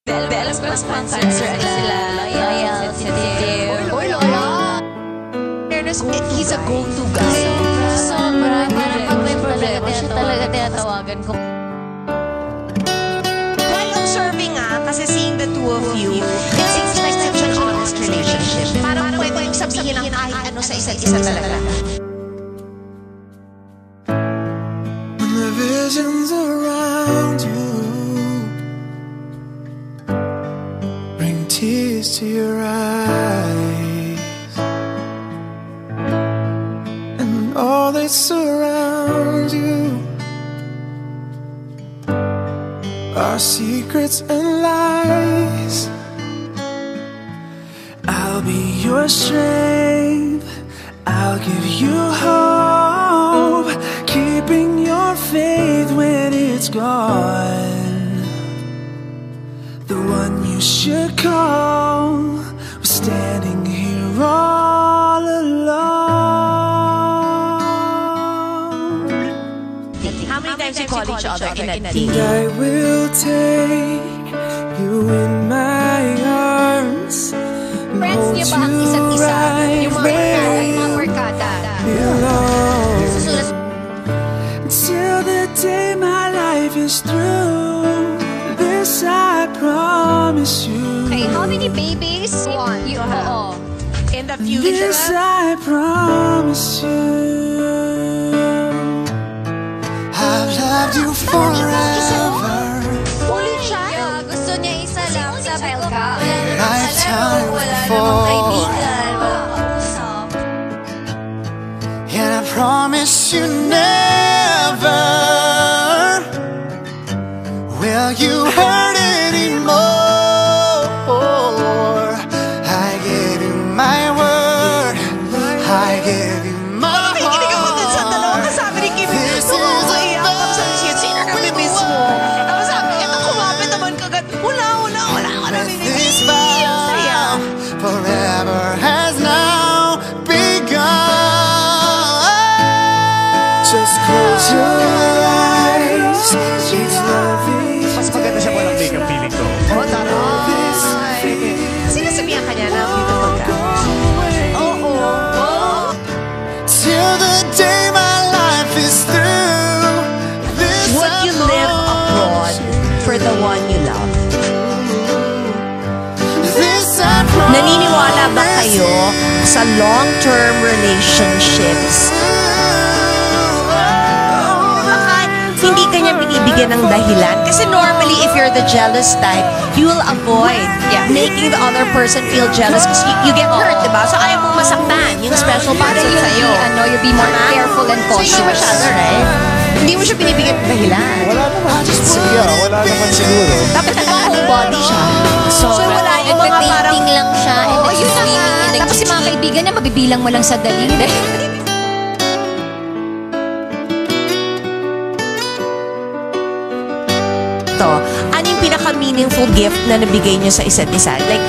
Alam ko lang kung cancer sila. Loyal, sensitive. Uy, Lola! He's a go-to guy. Sobra. Parang pag may problema, siya talaga tinatawagan ko. While observing kasi seeing the two of you, it seems like such an honest relationship. Parang pwede yung sabihin ng kahit ano sa isa't isa talaga. When the visions around you bring tears to your eyes, and all that surrounds you are secrets and lies, I'll be your strength, I'll give you hope, keeping your faith when it's gone. The one you should call was standing here all alone. How many times you call each other in a day? And I will take you in my arms and Friends hold niya ba ang isa't you isa? right Yung mga where barkada. you belong. Susulat. Till the day my life is through, this I promise you. Okay, how many babies? One. You have. In the future, This I promise you. I've loved you forever. Only child? Gusto niya isa lang. Sabi ko, Lifetime before. And I promise you never will you hurt anymore. I gave you my word, I gave you my nakikinig ako dun sa dalawang heart. kasabi ni Kim. This is Nakakaiyak. Tapos sabi siya, sino na bibis mo? Tapos sabi, eto kumapit naman kagad. Wala ako narinig. This vow forever has now begun. Just close your eyes. It's loving. Mas maganda siya walang makeup feeling ko. Oh, taray. Sinasabihan ka niya na beautiful ka. Oo. Till the day my life is through. This Would I you live abroad promise for the one you love? This I promise Naniniwala ba kayo sa long-term relationships? Hindi ka niya binibigyan ng dahilan. Kasi normally, if you're the jealous type, you will avoid making the other person feel jealous because you get hurt, diba? So, ayaw mong masaktan yung special person sa'yo. you'll be more careful and So, hindi cautious. masyado, right? Hindi mo siya binibigyan ng dahilan. Wala naman. Sige, wala naman siguro. Dapat nagpa-homebody siya. So, wala yung mga parang... Nagpe-painting lang siya and Oo, yun na nag-swimming nga. and Tapos Tapos yung mga kaibigan niya, mabibilang mo lang sa daliri. Ano yung pinaka-meaningful gift na nabigay niyo sa isa't isa? Like,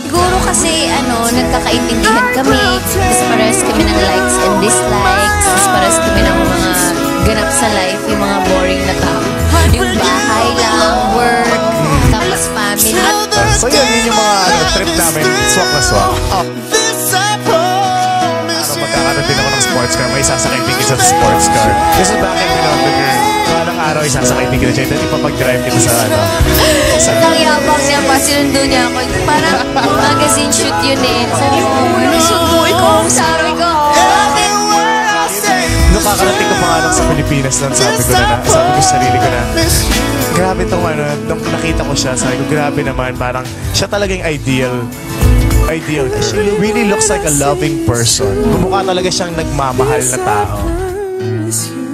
Siguro kasi, nagkakaintindihan kami. Mas pares kami ng likes and dislikes. Mas pares kami ng mga ganap sa life, yung mga boring na tao. Yung bahay lang, work, tapos family. So yun yung mga trip namin. Swak na swak. This I promise you. Magkakaroon din ako ng sports car. May isasakay din kita sa sports car. Kasi bakit pinag walang araw isasakay din kita siya. Then ipapag-drive kita sa sa... Ang yabang niya pa, sinundo niya ako. Parang magazine shoot yun eh. Sabi ko, sundo ikaw, sabi ko. Everywhere I say, Nung kakarating ko pa nga lang sa Pilipinas nun, sabi ko sa sarili ko na, grabe tong nung nakita ko siya, sabi ko, grabe naman, parang siya talaga yung ideal. She really looks like a loving person. Kumukha talaga siyang nagmamahal na tao. miss you.